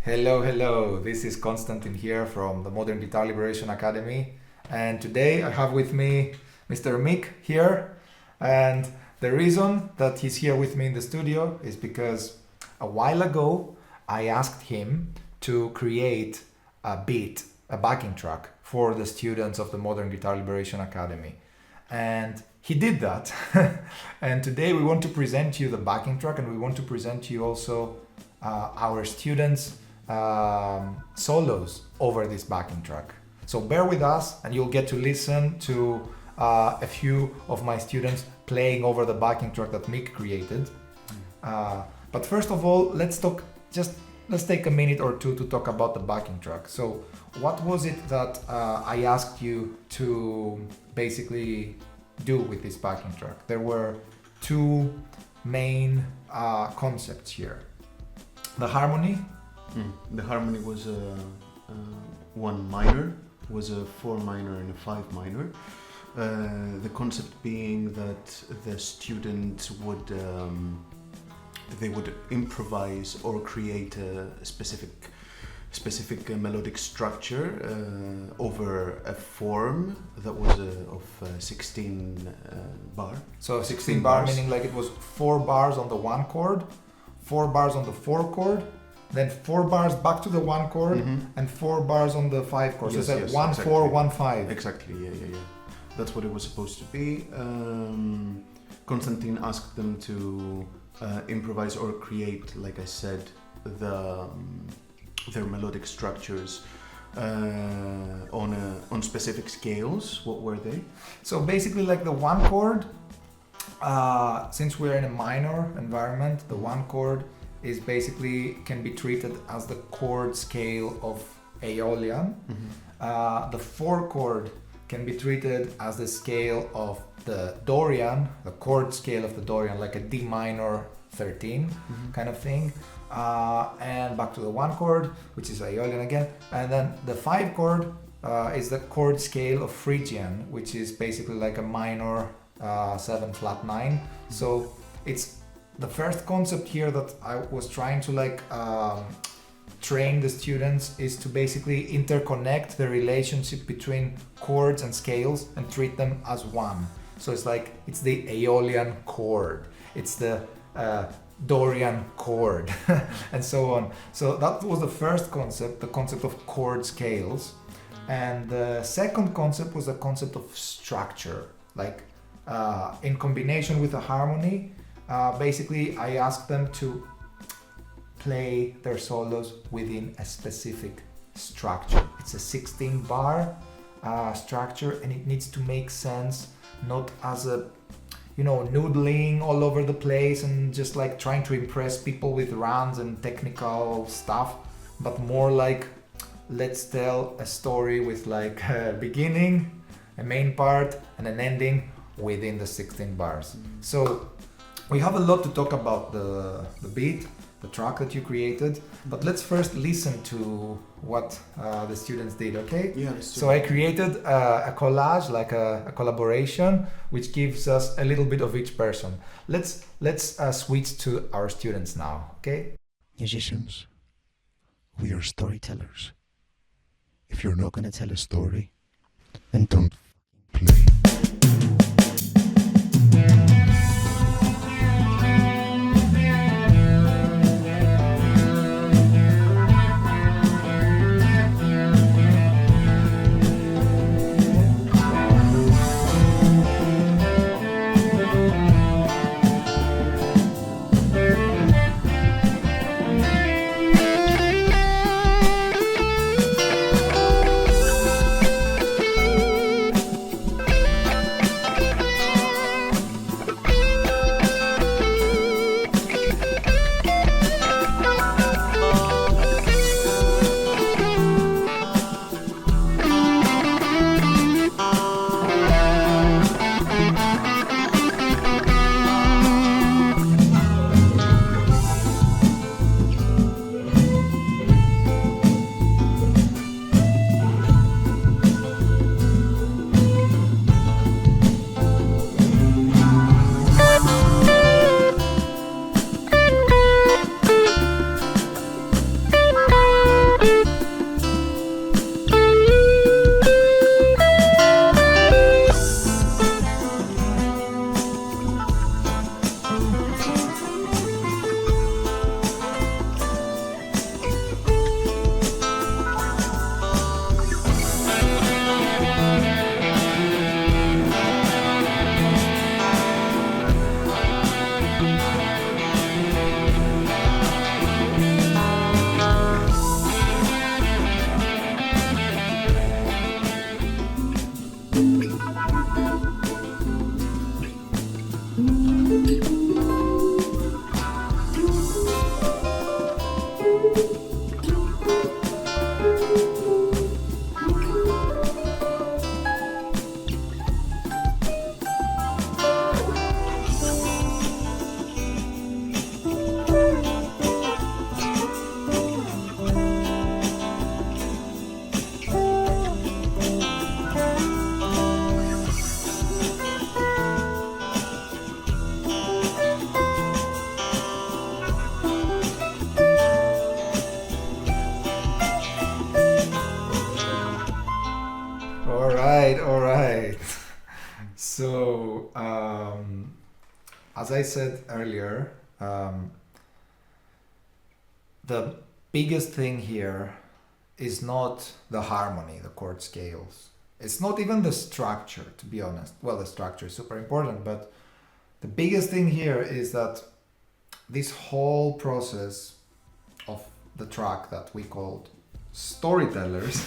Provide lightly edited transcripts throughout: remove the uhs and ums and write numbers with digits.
Hello, hello. This is Konstantin here from the Modern Guitar Liberation Academy. And today I have with me Mr. Mick here. And the reason that he's here with me in the studio is because a while ago I asked him to create a beat, a backing track for the students of the Modern Guitar Liberation Academy. And he did that. And today we want to present you the backing track, and we want to present you also our students' solos over this backing track. So bear with us and you'll get to listen to a few of my students playing over the backing track that Mick created. But first of all, let's take a minute or two to talk about the backing track. So what was it that I asked you to basically do with this backing track? There were two main concepts here. The harmony. The harmony was one minor, was a 4 minor and a 5 minor. The concept being that the students would improvise or create a specific melodic structure over a form that was of 16 bar. So 16 bar bars. meaning like it was 4 bars on the 1 chord, 4 bars on the 4 chord, then 4 bars back to the 1 chord, and 4 bars on the 5 chord. Yes, so yes, 1, exactly. 4, 1, 5. Exactly, yeah. That's what it was supposed to be. Konstantin asked them to improvise or create, like I said, their melodic structures on specific scales. What were they? So basically like the 1 chord, since we're in a minor environment, the 1 chord is basically can be treated as the chord scale of Aeolian. The 4 chord can be treated as the scale of the Dorian, the chord scale of the Dorian, like a D minor 13 kind of thing. And back to the 1 chord, which is Aeolian again. And then the 5 chord is the chord scale of Phrygian, which is basically like a minor 7 flat 9. So it's the first concept here that I was trying to train the students is to basically interconnect the relationship between chords and scales and treat them as one. So it's the Aeolian chord, it's the Dorian chord, and so on. So that was the first concept, the concept of chord scales. And the second concept was the concept of structure, in combination with the harmony. Basically, I asked them to play their solos within a specific structure. It's a 16 bar structure, and it needs to make sense, not as a noodling all over the place and just trying to impress people with runs and technical stuff, but more like let's tell a story with a beginning, a main part, and an ending within the 16 bars. So we have a lot to talk about the beat, the track that you created, but let's first listen to what the students did, okay? Yeah. So I created a collage, a collaboration, which gives us a little bit of each person. Let's switch to our students now, okay? Musicians, we are storytellers. If you're not gonna tell a story, then don't play. all right. So, as I said earlier, the biggest thing here is not the harmony, the chord scales. It's not even the structure, to be honest. Well, the structure is super important, but the biggest thing here is that this whole process of the track that we called Storytellers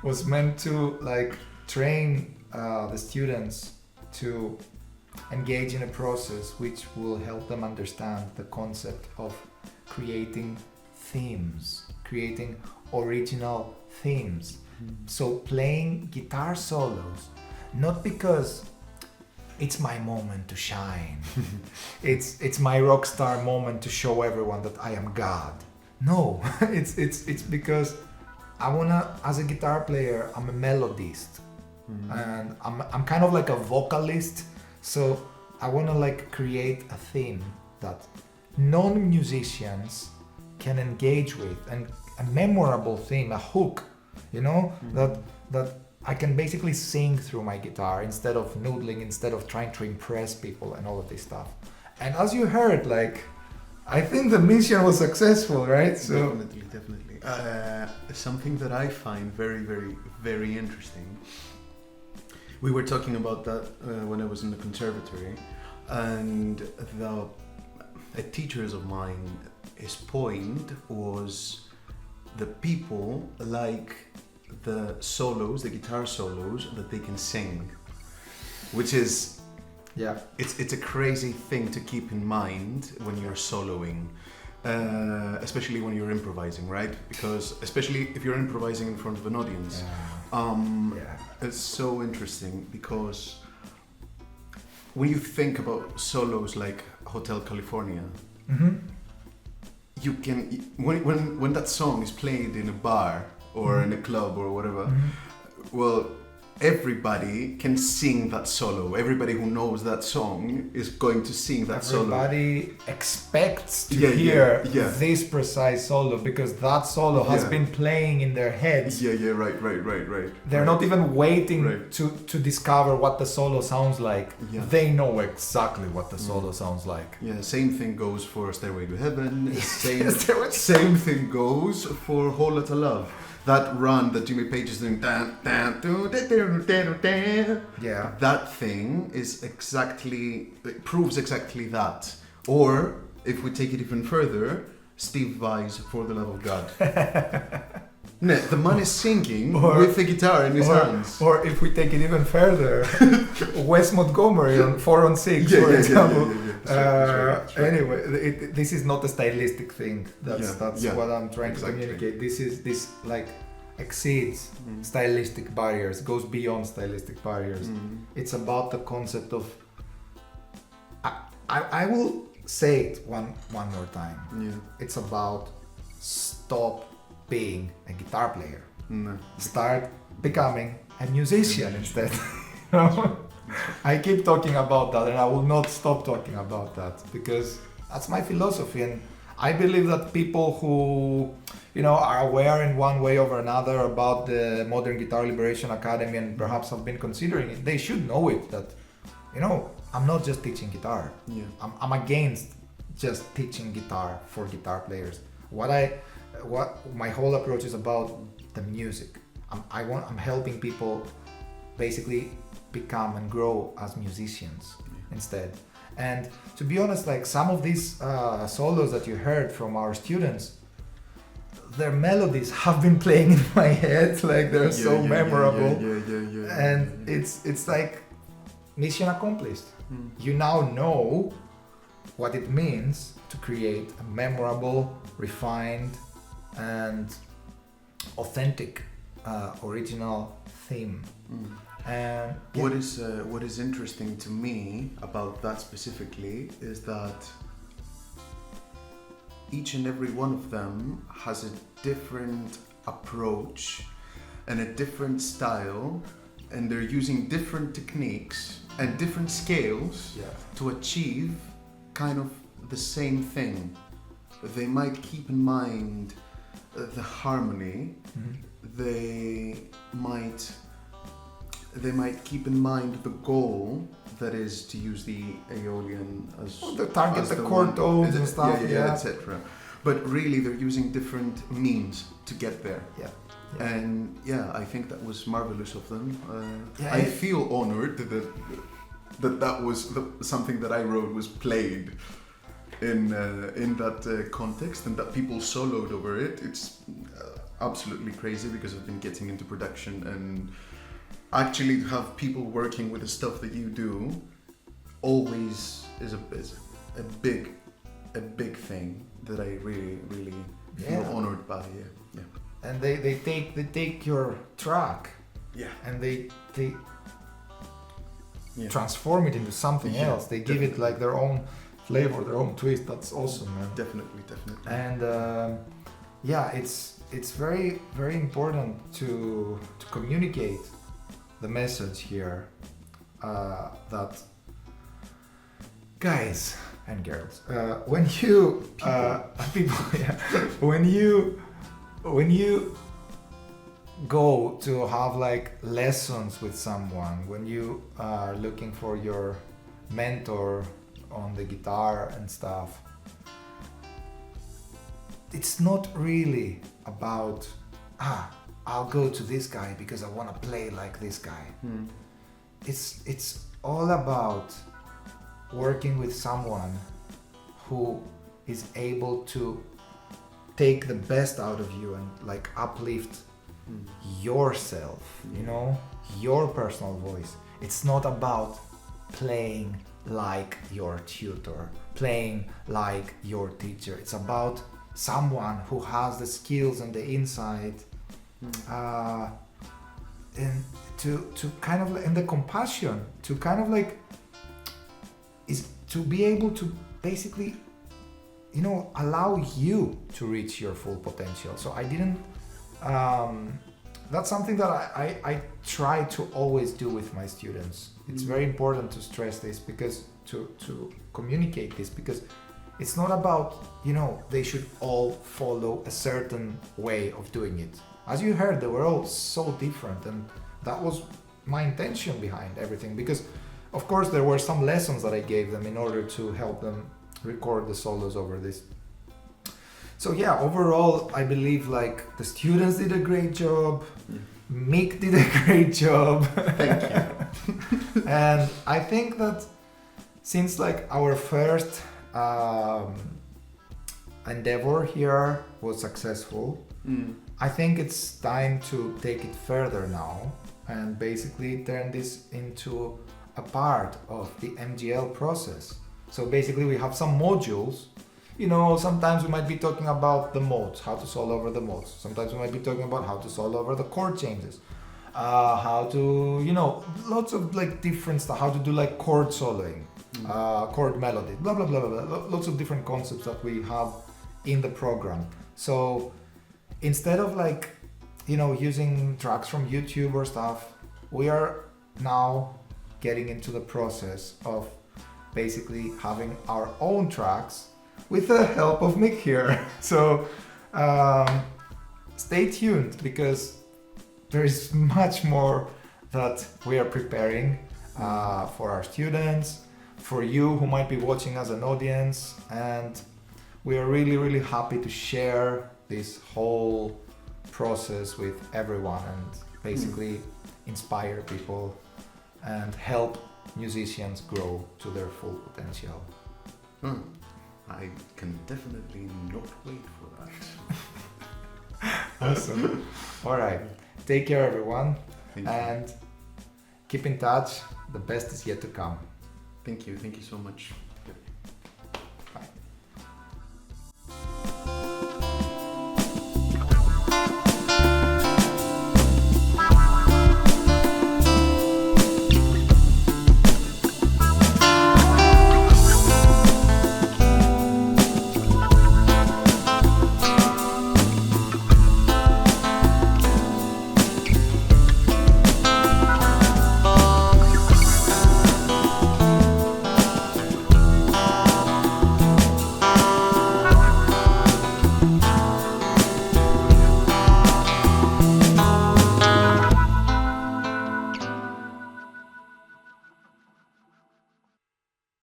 was meant to like train the students to engage in a process which will help them understand the concept of creating themes, creating original themes. So playing guitar solos, not because it's my moment to shine, it's my rock star moment to show everyone that I am God. No, it's because I wanna, as a guitar player, I'm a melodist, and I'm kind of like a vocalist. So I wanna like create a theme that non-musicians can engage with, and a memorable theme, a hook, you know, that I can basically sing through my guitar instead of noodling, instead of trying to impress people and all of this stuff. And as you heard, like, I think the mission was successful, right? So Definitely. Something that I find very, very, very interesting. We were talking about that when I was in the conservatory, and a teachers of mine, his point was the people like the solos, the guitar solos that they can sing, which is, yeah, it's a crazy thing to keep in mind when you're soloing, especially when you're improvising, right? Because especially if you're improvising in front of an audience, it's so interesting because when you think about solos like Hotel California, you can, when that song is played in a bar or in a club or whatever, well, everybody can sing that solo. Everybody who knows that song is going to sing that solo. Everybody expects to hear this precise solo because that solo has been playing in their heads. Right. They're not even waiting to discover what the solo sounds like. Yeah. They know exactly what the solo sounds like. Yeah, same thing goes for Stairway to Heaven. Same thing goes for Whole Lotta Love. That run that Jimmy Page is doing, that thing is it proves exactly that. Or, if we take it even further, Steve Vai's For the Love of God. No, the man is singing with the guitar in his hands. Or if we take it even further, Wes Montgomery on 4 on 6, for example. That's right. Anyway, this is not a stylistic thing. That's what I'm trying to communicate. This like exceeds stylistic barriers, goes beyond stylistic barriers. It's about the concept of. I will say it one more time. Yeah. It's about stop being a guitar player. Start becoming a musician instead. I keep talking about that and I will not stop talking about that because that's my philosophy, and I believe that people who are aware in one way or another about the Modern Guitar Liberation Academy and perhaps have been considering it, they should know it, that I'm not just teaching guitar. I'm against just teaching guitar for guitar players. What my whole approach is about the music. I'm helping people basically become and grow as musicians instead. And to be honest, like some of these solos that you heard from our students, their melodies have been playing in my head, like they're so memorable. And it's like mission accomplished. You now know what it means to create a memorable, refined, and authentic original theme. And what is interesting to me about that specifically is that each and every one of them has a different approach and a different style, and they're using different techniques and different scales to achieve kind of the same thing. They might keep in mind the harmony, they might keep in mind the goal, that is to use the Aeolian as the target, as the the chord one- tones and stuff. Yeah. etc. But really, they're using different means to get there. Yeah. And I think that was marvelous of them. Yeah, I it- feel honored that was something that I wrote was played in that context, and that people soloed over it. It's absolutely crazy, because I've been getting into production, and actually to have people working with the stuff that you do always is a big thing that I really feel honored by. Yeah. And they take your track Yeah. and they transform it into something else. They give it like their own flavor, their own twist. That's awesome, man. Definitely. And it's very, very important to communicate the message here, that guys and girls, when you people, when you go to have like lessons with someone, when you are looking for your mentor on the guitar and stuff, it's not really about I'll go to this guy because I want to play like this guy. It's all about working with someone who is able to take the best out of you and like uplift yourself, you know, your personal voice. It's not about playing like your tutor, playing like your teacher. It's about someone who has the skills and the insight, and to kind of, and the compassion to kind of like is to be able to basically, you know, allow you to reach your full potential. So I didn't that's something that I try to always do with my students. It's very important to stress this, because to communicate this, because it's not about, you know, they should all follow a certain way of doing it. As you heard, they were all so different, and that was my intention behind everything, because of course there were some lessons that I gave them in order to help them record the solos over this. So yeah, overall I believe like the students did a great job, Mick did a great job. Thank you. And I think that since like our first endeavor here was successful, I think it's time to take it further now and basically turn this into a part of the MGL process. So basically we have some modules. You know, sometimes we might be talking about the modes, how to solve over the modes. Sometimes we might be talking about how to solve over the chord changes, how to, you know, lots of like different stuff, how to do like chord soloing, chord melody, blah, blah, blah, blah, blah, lots of different concepts that we have in the program. So instead of like, you know, using tracks from YouTube or stuff, we are now getting into the process of basically having our own tracks with the help of Mick here. So stay tuned, because there is much more that we are preparing for our students, for you who might be watching as an audience, and we are really, really happy to share this whole process with everyone and basically inspire people and help musicians grow to their full potential. I can definitely not wait for that. Awesome. All right. Take care, everyone. Thank you. And keep in touch. The best is yet to come. Thank you so much.